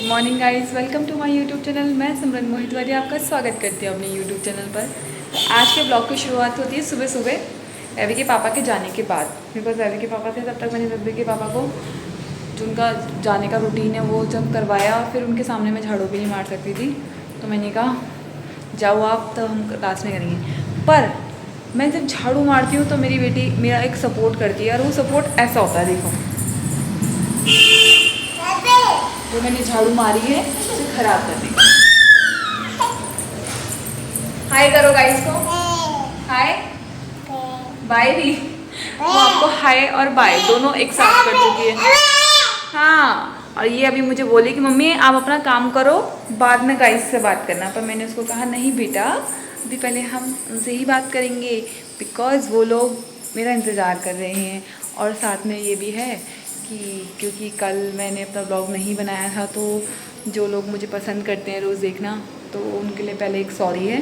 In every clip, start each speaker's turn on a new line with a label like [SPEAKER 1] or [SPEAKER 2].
[SPEAKER 1] Morning guys, welcome to my YouTube channel. मैं सिमरन मोहित वाली आपका स्वागत करती हूँ अपने यूट्यूब चैनल पर। तो आज के ब्लॉग की शुरुआत होती है सुबह सुबह वैवी के पापा के जाने के बाद। बिकॉज वैवी के पापा थे, तब तक मैंने वैवी के पापा को जो उनका जाने का रूटीन है वो जब करवाया, फिर उनके सामने मैं झाड़ू भी नहीं मार सकती थी। तो मैंने कहा जाओ आप, तो हम लास्ट में करेंगे। पर मैं जब झाड़ू मारती हूँ तो मेरी बेटी मेरा एक सपोर्ट करती है, और वो सपोर्ट ऐसा होता है, देखो जो मैंने झाड़ू मारी है उसे खराब करने का। हाय करो गाइस को, हाय बाय भी। वो आपको हाय और बाय दोनों एक साथ कर चुकी है। हाँ, और ये अभी मुझे बोली कि मम्मी आप अपना काम करो, बाद में गाइस से बात करना। पर मैंने उसको कहा नहीं बेटा, अभी पहले हम उनसे ही बात करेंगे, बिकॉज़ वो लोग मेरा इंतज़ार कर रहे हैं। और साथ में ये भी है कि क्योंकि कल मैंने अपना ब्लॉग नहीं बनाया था, तो जो लोग मुझे पसंद करते हैं रोज़ देखना, तो उनके लिए पहले एक सॉरी है।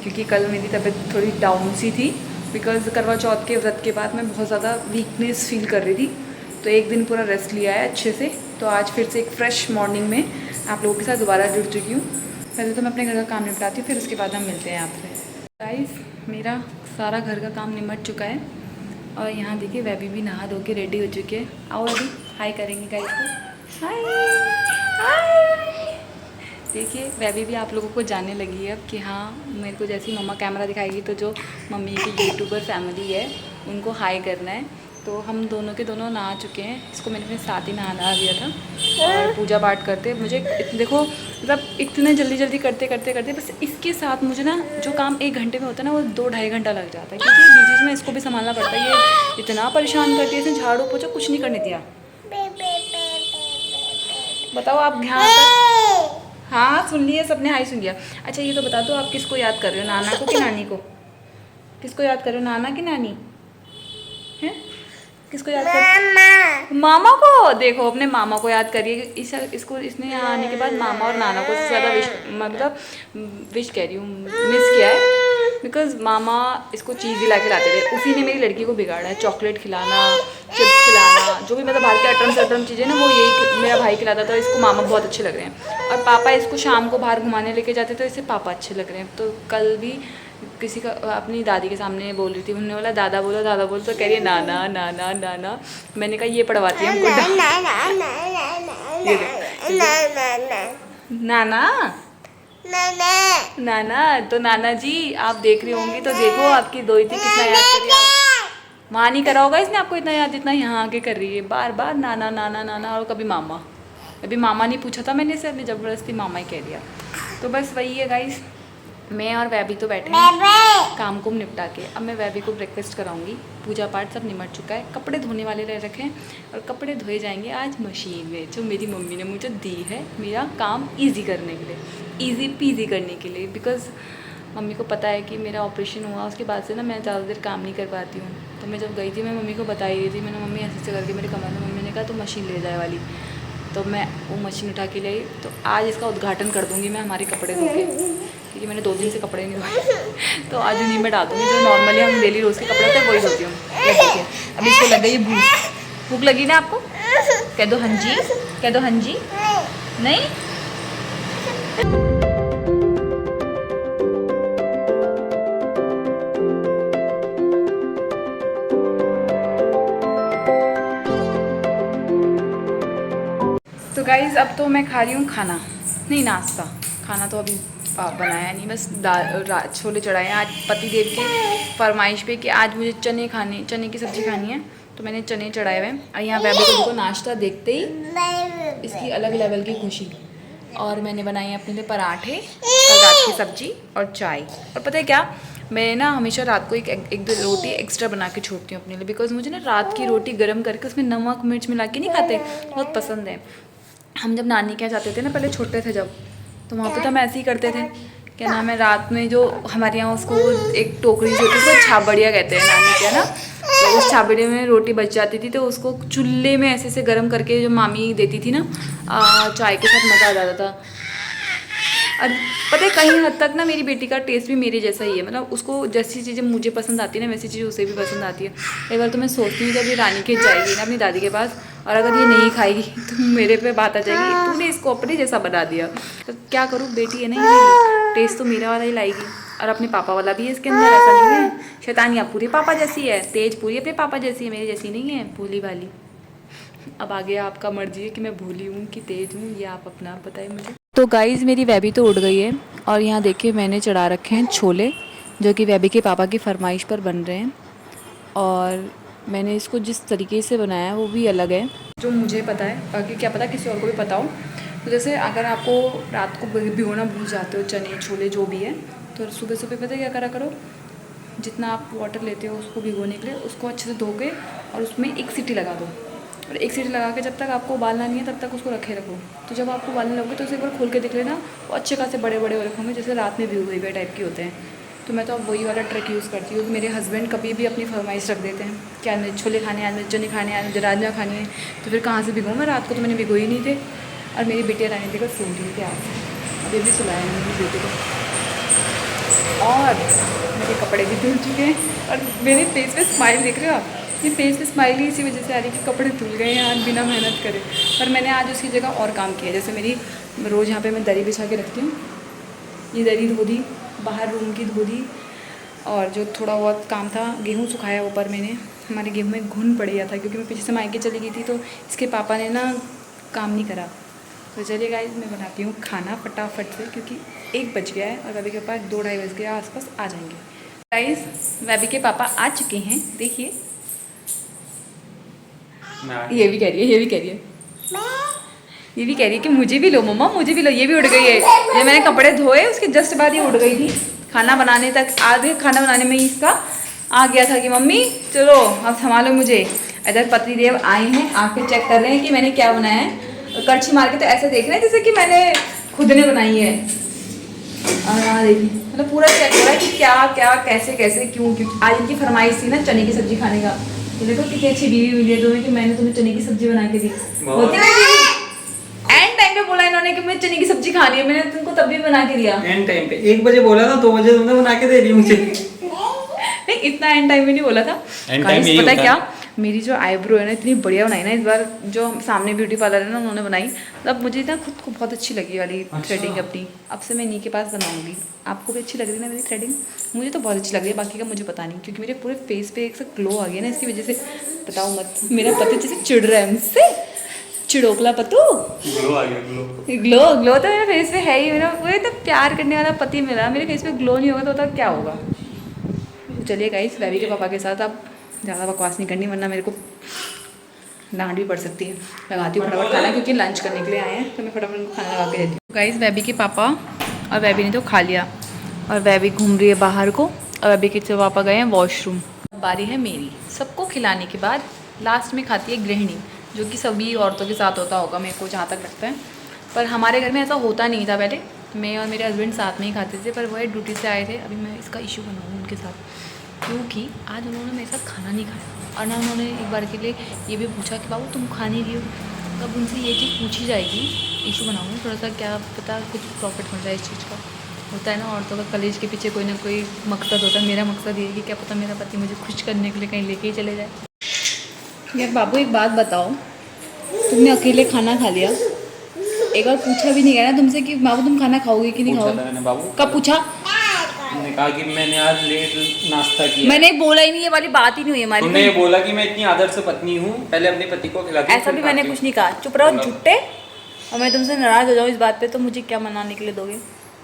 [SPEAKER 1] क्योंकि कल मेरी तबीयत थोड़ी डाउन सी थी, बिकॉज़ करवा चौथ के व्रत के बाद मैं बहुत ज़्यादा वीकनेस फील कर रही थी। तो एक दिन पूरा रेस्ट लिया है अच्छे से, तो आज फिर से एक फ्रेश मॉर्निंग में आप लोगों के साथ दोबारा जुड़ चुकी हूँ। पहले तो मैं अपने घर का काम निपटाती हूँ, फिर उसके बाद हम मिलते हैं आपसे। गाइस, मेरा सारा घर का काम निमट चुका है, और यहाँ देखिए वैभी भी नहा धो के रेडी हो चुकी है। आओ अभी हाय करेंगे गाइस को, हाय हाय। देखिए वैभी भी आप लोगों को जानने लगी है अब कि हाँ, मेरे को जैसे ही मम्मा कैमरा दिखाएगी तो जो मम्मी की यूट्यूबर फैमिली है उनको हाय करना है। तो हम दोनों के दोनों नहा चुके हैं। इसको मैंने अपने साथ ही नहा दिया था, और पूजा पाठ करते मुझे देखो मतलब इतने जल्दी जल्दी करते करते करते बस इसके साथ मुझे ना जो काम 1 घंटे में होता है ना, वो 2-2.5 घंटा लग जाता है। क्योंकि बीच बीच में इसको भी संभालना पड़ता है, ये इतना परेशान करती है, इसने झाड़ू पोछा कुछ नहीं करने दिया। बताओ आप यहाँ पर, हाँ सुन लिया सबने, हाई सुन लिया। अच्छा ये तो बता दो, आप किसको याद कर रहे हो, नाना को कि नानी को? किसको याद कर रहे हो, नाना कि नानी हैं? किसको याद कर? मामा को। देखो अपने मामा को याद करिए। इसको इसने यहाँ आने के बाद मामा और नाना को ज़्यादा विश, मतलब विश कह रही हूँ, मिस किया है। बिकॉज मामा इसको चीज़ दिला के लाते थे, उसी ने मेरी लड़की को बिगाड़ा है। चॉकलेट खिलाना, चिप्स खिलाना, जो भी मतलब बाहर के अटरम सटरम चीज़ें ना, वो यही मेरा भाई खिलाता था। इसको मामा बहुत अच्छे लग रहे हैं, और पापा इसको शाम को बाहर घुमाने लेके जाते तो इससे पापा अच्छे लग रहे हैं। तो कल भी किसी का अपनी दादी के सामने बोल रही थी, उन्होंने बोला दादा बोलो दादा बोलो, तो कह रही है नाना नाना नाना। मैंने कहा ये पढ़वाती है हमको नाना नाना। तो नाना जी आप देख रही होंगी तो देखो आपकी दोहिती कितना याद कर रही है। वहाँ नहीं करा होगा इसने आपको इतना याद जितना यहाँ आके कर रही है, बार बार नाना नाना नाना, और कभी मामा। अभी मामा नहीं पूछा था मैंने, से अभी ज़बरदस्ती मामा ही कह दिया। तो बस वही है गाइस, मैं और वैभी तो बैठे हैं काम को निपटा के। अब मैं वैभी को ब्रेकफास्ट कराऊंगी। पूजा पाठ सब निमट चुका है, कपड़े धोने वाले रह रखे हैं, और कपड़े धोए जाएंगे आज मशीन में, जो मेरी मम्मी ने मुझे दी है मेरा काम इजी करने के लिए, इजी पीजी करने के लिए। बिकॉज़ मम्मी को पता है कि मेरा ऑपरेशन हुआ उसके बाद से ना मैं ज़्यादा देर काम नहीं कर पाती हूँ। तो मैं जब गई थी, मैं मम्मी को बता ही रही थी, मैंने मम्मी ऐसे ऐसे करके मेरे कमर में, मम्मी ने कहा तो मशीन ले जाए वाली। तो मैं वो मशीन उठा के ले आई। तो आज इसका उद्घाटन कर दूँगी मैं हमारे कपड़े धो के, क्योंकि मैंने 2 दिन से कपड़े नहीं धोए। तो आज उन्हीं में डाल दूँगी, जो नॉर्मली हम डेली रोज़ के कपड़े होते हैं वही धोती हूँ। ये देखिए अभी इसको लग गई भूख। भूख लगी ना आपको? कह दो हाँ जी, कह दो हाँ जी। नहीं तो गाइज़ अब तो मैं खा रही हूँ खाना, नहीं नाश्ता। खाना तो अभी बनाया नहीं, बस दाल छोले चढ़ाए हैं। आज पति देव की फरमाइश पे कि आज मुझे चने की सब्ज़ी खानी है, तो मैंने चने चढ़ाए हुए हैं। और यहाँ वैभी को देखो, नाश्ता देखते ही इसकी अलग लेवल की खुशी। और मैंने बनाई है अपने लिए पराठे, रात की सब्ज़ी और चाय। और पता है क्या, मैं ना हमेशा रात को एक दो रोटी एक्स्ट्रा बना के छोड़ती हूँ अपने लिए, बिकॉज़ मुझे ना रात की रोटी गर्म करके उसमें नमक मिर्च मिला के नहीं खाते, बहुत पसंद है। हम जब नानी के यहाँ जाते थे ना, पहले छोटे थे जब, तो वहाँ पे तो हम ऐसे ही करते थे। क्या नाम है, रात में जो हमारे यहाँ उसको एक टोकरी से होती है, उसको छाबड़िया कहते हैं नानी के, है ना। तो उस छाबड़िया में रोटी बच जाती थी, तो उसको चूल्हे में ऐसे ऐसे गर्म करके जो मामी देती थी ना, चाय के साथ मज़ा आ जाता था। और पता है कहीं हद तक ना मेरी बेटी का टेस्ट भी मेरे जैसा ही है, मतलब उसको जैसी चीज़ें मुझे पसंद आती है ना वैसी चीज़ें उसे भी पसंद आती है। एक बार तो मैं सोचती हूँ जब ये रानी के जाएगी ना अपनी दादी के पास, और अगर ये नहीं खाएगी तो मेरे पे बात आ जाएगी, तूने इसको अपने जैसा बना दिया। तो क्या करूँ, बेटी है ना ये, टेस्ट तो मेरा वाला ही लाएगी, और अपने पापा वाला भी है इसके अंदर, ऐसा नहीं है। शैतानियाँ पूरी पापा जैसी है, तेज पूरी अपने पापा जैसी है, मेरी जैसी नहीं है भोली वाली। अब आगे आपका मर्जी है कि मैं भोली हूँ कि तेज हूँ, ये आप अपना बताइए मुझे। तो गाइज़ मेरी वेबी तो उड़ गई है, और यहाँ देखिए मैंने चढ़ा रखे हैं छोले, जो कि वेबी के पापा की फरमाइश पर बन रहे हैं। और मैंने इसको जिस तरीके से बनाया है वो भी अलग है, जो मुझे पता है, बाकी क्या पता किसी और को भी पता हो। तो जैसे अगर आपको रात को भिगोना भूल जाते हो चने छोले जो भी है, तो सुबह सुबह पता है क्या करा करो, जितना आप वाटर लेते हो उसको भिगोने के लिए, उसको अच्छे से धो के और उसमें एक सीटी लगा दो, और एक सीटी लगा के जब तक आपको उबालना नहीं है तब तक उसको रखे रखो। तो जब आपको उबालने लगोगे तो उसे एक बार खोल के देख लेना, वो अच्छे खासे बड़े बड़े हो रखे होंगे, जैसे रात में भिगो हुए टाइप के होते हैं। तो मैं तो अब वही वाला ट्रिक यूज़ करती हूँ। मेरे हस्बैंड कभी भी अपनी फरमाइश रख देते हैं कि आज मुझे छोले खाने, आज मुझे चने खाने, आज मुझे राजमा खानी है, तो फिर कहाँ से भिगो मैं, रात को तो मैंने भिगो ही नहीं थे। और मेरी बेटियाँ रानी देखकर सो रही थी आज, अभी भी सुलाया मैंने मेरी बेटी को, और मेरे कपड़े भी धुल चुके हैं। और मेरे फेस पे स्माइल देख रहे हो आप, ये फेस पे स्माइल ही इसी वजह से आ रही है कि कपड़े धुल गए हैं आज बिना मेहनत करे। पर मैंने आज उसकी जगह और काम किया, जैसे मेरी रोज़ यहाँ पे मैं दरी बिछा के रखती हूँ, ये दरी धो दी, बाहर रूम की धो दी, और जो थोड़ा बहुत काम था गेहूँ सुखाया ऊपर मैंने, हमारे गेहूँ में घुन पड़ गया था क्योंकि मैं पीछे से मायके चली गई थी, तो इसके पापा ने ना काम नहीं करा। तो चलिए गाइस मैं बनाती हूँ खाना फटाफट से, क्योंकि 1 बज गया है और वेबी के पास 2-2:30 बज गया आसपास आ जाएंगे। गाइस वेबी के पापा आ चुके हैं, देखिए ये भी कह रही है, ये भी कह रही है, ये भी कह रही है कि मुझे भी लो मम्मा, मुझे भी लो। ये भी उड़ गई है, ये मैंने कपड़े धोए उसके जस्ट बाद ये उड़ गई थी। खाना बनाने तक आधे खाना बनाने में ही इसका आ गया था कि मम्मी चलो अब संभालो मुझे। इधर पतिदेव आए हैं, आके चेक कर रहे हैं कि मैंने क्या बनाया है, कड़छी मार के तो ऐसे देख रहे हैं जैसे कि मैंने खुद ने बनाई है। और यहाँ देखिए मतलब पूरा चेक हो रहा है कि क्या क्या कैसे कैसे क्यों, क्योंकि आज इनकी फरमाइश थी ना चने की सब्जी खाने का। तो देखो कितनी अच्छी बीवी मिली है तुम्हें कि मैंने तुम्हें चने की सब्जी बना के दी। होती ना बीवी, एंड टाइम पे बोला इन्होंने कि मुझे चने की सब्जी खानी है, मैंने तुमको तब भी बना के दिया।
[SPEAKER 2] एंड टाइम पे 1 बजे बोला था, 2 बजे तुमने बना के दे दी मुझे।
[SPEAKER 1] नहीं इतना एंड टाइम में नहीं बोला था। पता है क्या, मेरी जो आईब्रो है ना इतनी बढ़िया बनाई ना इस बार, जो सामने ब्यूटी पार्लर है ना उन्होंने बनाई, मतलब मुझे ना खुद को बहुत अच्छी लगी वाली थ्रेडिंग अपनी। अब से मैं इन्हीं के पास बनाऊंगी। आपको भी अच्छी लग रही है ना मेरी थ्रेडिंग? मुझे तो बहुत अच्छी लग रही है, बाकी का मुझे पता नहीं, क्योंकि मेरे पूरे फेस पे एक सा ग्लो आ गया ना इसकी वजह से। बताओ मत, मेरा पति जैसे चिढ़ रहा है मुझसे, चिड़ोकला पतू,
[SPEAKER 2] ग्लो आ गया,
[SPEAKER 1] ग्लो ग्लो तो मेरे फेस पे है ही। मेरा वो तो प्यार करने वाला पति मिला, मेरे फेस पे ग्लो नहीं होगा तो क्या होगा। तो चलिए गाइस बेबी के पापा के साथ अब ज़्यादा बकवास नहीं करनी, वरना मेरे को डांट भी पड़ सकती है। लगाती हूँ फटाफट खाना, क्योंकि लंच करने के लिए आए हैं, तो मैं फटाफट उनको खाना लगा के देती हूँ। गाइस बेबी के पापा और बेबी ने तो खा लिया, और बेबी घूम रही है बाहर को, और बेबी के पापा गए हैं वॉशरूम। बारी है मेरी। सबको खिलाने के बाद लास्ट में खाती है गृहिणी, जो कि सभी औरतों के साथ होता होगा मेरे को जहाँ तक लगता है। पर हमारे घर में ऐसा होता नहीं था पहले, मैं और मेरे हस्बैंड साथ में ही खाते थे, पर वो ड्यूटी से आए थे। अभी मैं इसका इशू बनाऊँ उनके साथ, क्योंकि आज उन्होंने मेरे साथ खाना नहीं खाया, और ना उन्होंने एक बार के लिए ये भी पूछा कि बाबू तुम खा नहीं रही हो। तब उनसे ये चीज़ पूछी जाएगी, इशू बनाऊँगी थोड़ा सा, क्या पता कुछ प्रॉफिट मिल जाए इस चीज़ का। होता है ना औरतों का कलेज के पीछे कोई ना कोई मकसद होता है। मेरा मकसद ये है कि क्या पता मेरा पति मुझे खुश करने के लिए कहीं लेके ही चले जाए। यार बाबू एक बात बताओ, तुमने अकेले खाना खा लिया, एक बार पूछा भी नहीं गया ना तुमसे कि बाबू तुम खाना खाओगे कि नहीं खाओगे? कब पूछा?
[SPEAKER 2] मैंने कहा कि मैंने आज लेट नाश्ता किया।
[SPEAKER 1] मैंने बोला ही नहीं, ये वाली बात ही नहीं हुई हमारी।
[SPEAKER 2] तुमने ये बोला कि मैं इतनी आदर्श पत्नी हूँ, पहले अपने पति को खिलाती हूँ।
[SPEAKER 1] ऐसा भी मैंने कुछ नहीं कहा, चुप रहो झूठे। और मैं तुमसे नाराज हो जाऊँ इस बात पे तो मुझे क्या मनाने के लिए दोगे?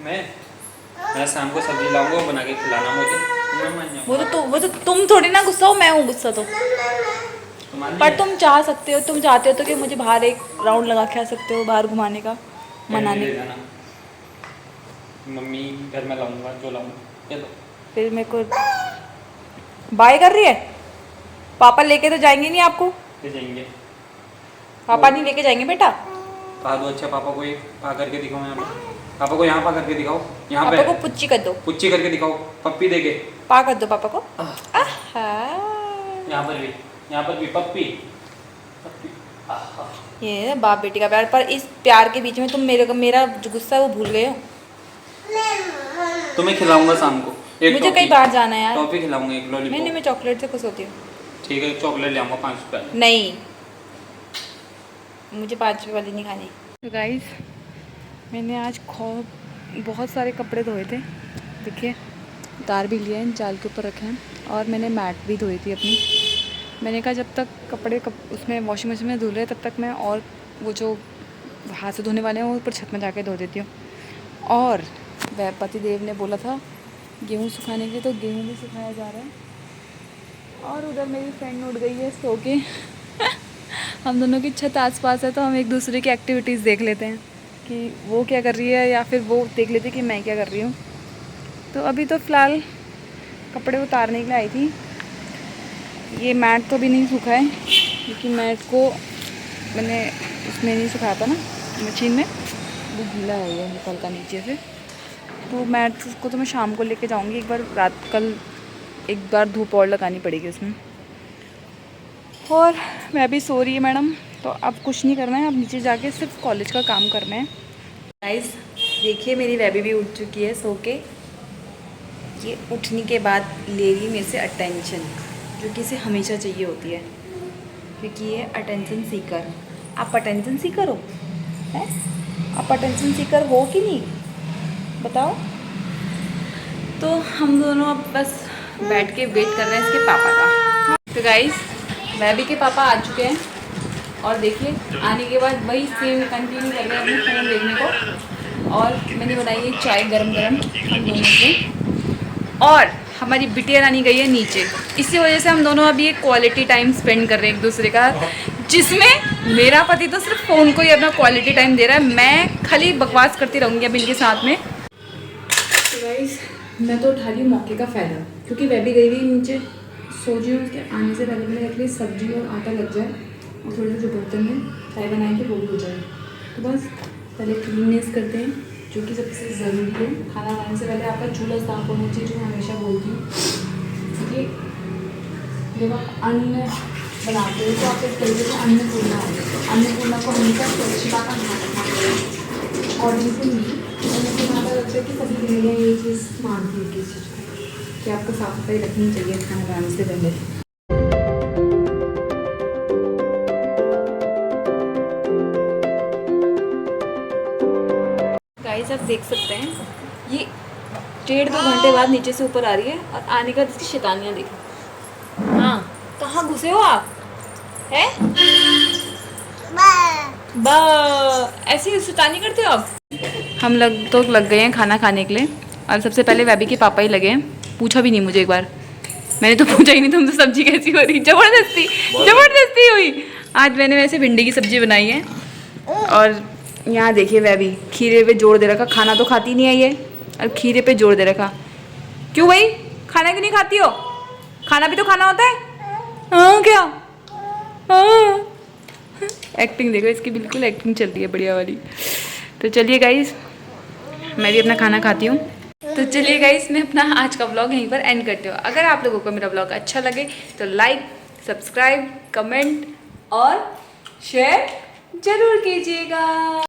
[SPEAKER 2] मैं शाम को सब्जी लाऊंगा, बना के खिलाना मुझे।
[SPEAKER 1] वो तो तुम थोड़ी ना गुस्सा हो, मैं हूँ गुस्सा तो। पर तुम चाह सकते हो, तुम चाहते हो तो कि मुझे बाहर एक राउंड लगा के आ सकते हो, बाहर घुमाने का, मनाने का।
[SPEAKER 2] मम्मी घर में लाऊंगा जो लाऊंगा।
[SPEAKER 1] फिर मेरे को बाय कर रही है। पापा लेके तो जाएंगे नहीं आपको?
[SPEAKER 2] ले जाएंगे।
[SPEAKER 1] पापा नहीं लेके जाएंगे बेटा?
[SPEAKER 2] पा दो। अच्छा पापा को पा करके दिखाओ, यहाँ पे पापा को यहाँ पा करके दिखाओ, यहाँ पे
[SPEAKER 1] पापा को पुच्ची कर दो,
[SPEAKER 2] पुच्ची करके दिखाओ, पप्पी देके
[SPEAKER 1] पा कर दो पापा को।
[SPEAKER 2] यहाँ पर भी पप्पी।
[SPEAKER 1] ये बाप बेटी का प्यार। पर इस प्यार के बीच में तुम मेरा जो गुस्सा है वो भूल गए हो।
[SPEAKER 2] तुम्हें खिलाऊंगा शाम को एक
[SPEAKER 1] मुझे कहीं बाहर जाना है यार।
[SPEAKER 2] टॉफी खिलाऊंगा, एक
[SPEAKER 1] नहीं
[SPEAKER 2] लॉलीपॉप।
[SPEAKER 1] मैं चॉकलेट से खुश होती हूँ।
[SPEAKER 2] ठीक है, चॉकलेट ले आऊंगा 5 रुपये।
[SPEAKER 1] नहीं, मुझे 5 रुपये वाली नहीं खानी। तो गाइस मैंने आज बहुत सारे कपड़े धोए थे, देखिए उतार भी लिए हैं, जाल के ऊपर रखे हैं। और मैंने मैट भी धोई थी अपनी। मैंने कहा जब तक कपड़े उसमें वॉशिंग मशीन में धुल रहे तब तक मैं और वो जो हाथ से धोने वाले हैं वो ऊपर छत में जाके धो देती हूँ। और वह पति देव ने बोला था गेहूँ सुखाने के लिए, तो गेहूँ भी सुखाया जा रहा है। और उधर मेरी फ्रेंड उठ गई है सो के। हम दोनों की छत आसपास है तो हम एक दूसरे की एक्टिविटीज़ देख लेते हैं कि वो क्या कर रही है या फिर वो देख लेते कि मैं क्या कर रही हूँ। तो अभी तो फ़िलहाल कपड़े उतारने के लिए आई थी। ये मैट तो भी नहीं सूखा है क्योंकि मैट को मैंने उसमें नहीं सुखाया था ना मशीन में, वो गीला है ये निकल का नीचे से। तो मैट को तो मैं शाम को लेके जाऊँगी एक बार, कल एक बार धूप और लगानी पड़ेगी उसमें। और मैं भी सो रही है मैडम, तो अब कुछ नहीं करना है, अब नीचे जाके सिर्फ कॉलेज का काम करना है। गाइस देखिए मेरी बेबी भी उठ चुकी है सो के। ये उठने के बाद ले रही मेरे से अटेंशन, जो कि इसे हमेशा चाहिए होती है क्योंकि ये अटेंशन सीकर। आप अटेंशन सीकर हो हैं? आप अटेंशन सीकर हो कि नहीं बताओ। तो हम दोनों अब बस बैठ के वेट कर रहे हैं इसके पापा का। तो गाइस बेबी के पापा आ चुके हैं और देखिए आने के बाद वही सेम कंटिन्यू कर रहे हैं अपने फ़ोन देखने को। और मैंने बनाई है चाय गरम गरम हम दोनों से। और हमारी बिटिया रानी गई है नीचे, इसी वजह से हम दोनों अभी एक क्वालिटी टाइम स्पेंड कर रहे हैं एक दूसरे का, जिसमें मेरा पति तो सिर्फ फ़ोन को ही अपना क्वालिटी टाइम दे रहा है, मैं खाली बकवास करती रहूँगी अब इनके साथ में। तो गाइस मैं तो उठा रही हूँ मौके का फ़ायदा, क्योंकि वह भी गई हुई नीचे। सोच रही हूँ उसके आने से पहले मैंने रख ली सब्जी और आटा लग जाए और थोड़े से जो बर्तन में चाय बनाएंगे वो भी हो जाए। तो बस पहले क्लीननेस करते हैं जो कि सबसे ज़रूरी है। खाना बनाने से पहले आपका चूल्हा साफ होना चाहिए, जो मैं हमेशा बोलती हूँ। क्योंकि जब आप अन्न बनाते हो तो आप एक तरीके से अन्नपूर्णा है, अन्नपूर्णा को हमेशा स्वच्छता का ध्यान रखना चाहिए। और जिसे मुझे ज़्यादा लगता है कि सभी गृहिणियाँ ये चीज़ मानती है किस चीज़ कि आपको साफ सफाई रखनी चाहिए खाना बनाने से पहले। गाइस आप देख सकते हैं ये 1.5-2 घंटे बाद नीचे से ऊपर आ रही है और आने का इसकी शैतानियाँ देखो। हाँ कहाँ घुसे हो आप हैं? ऐसी शैतानी करते हो आप। हम लग गए हैं खाना खाने के लिए और सबसे पहले बेबी के पापा ही लगे हैं। पूछा भी नहीं मुझे एक बार, मैंने तो पूछा ही नहीं तुम तो सब्जी कैसी हो रही। जबरदस्ती हुई। आज मैंने वैसे भिंडी की सब्जी बनाई है और यहाँ देखिए बेबी खीरे पे जोर दे रखा, खाना तो खाती नहीं है ये और खीरे पे जोर दे रखा। क्यों भाई खाना क्यों नहीं खाती हो? खाना भी तो खाना होता है। हाँ क्या हाँ एक्टिंग देखो इसकी, बिल्कुल एक्टिंग चल रही है बढ़िया वाली। तो चलिए गाइस मैं भी अपना खाना खाती हूँ। तो चलिए गाइस मैं अपना आज का व्लॉग यहीं पर एंड करती हूँ। अगर आप लोगों को मेरा व्लॉग अच्छा लगे तो लाइक, सब्सक्राइब, कमेंट और शेयर जरूर कीजिएगा।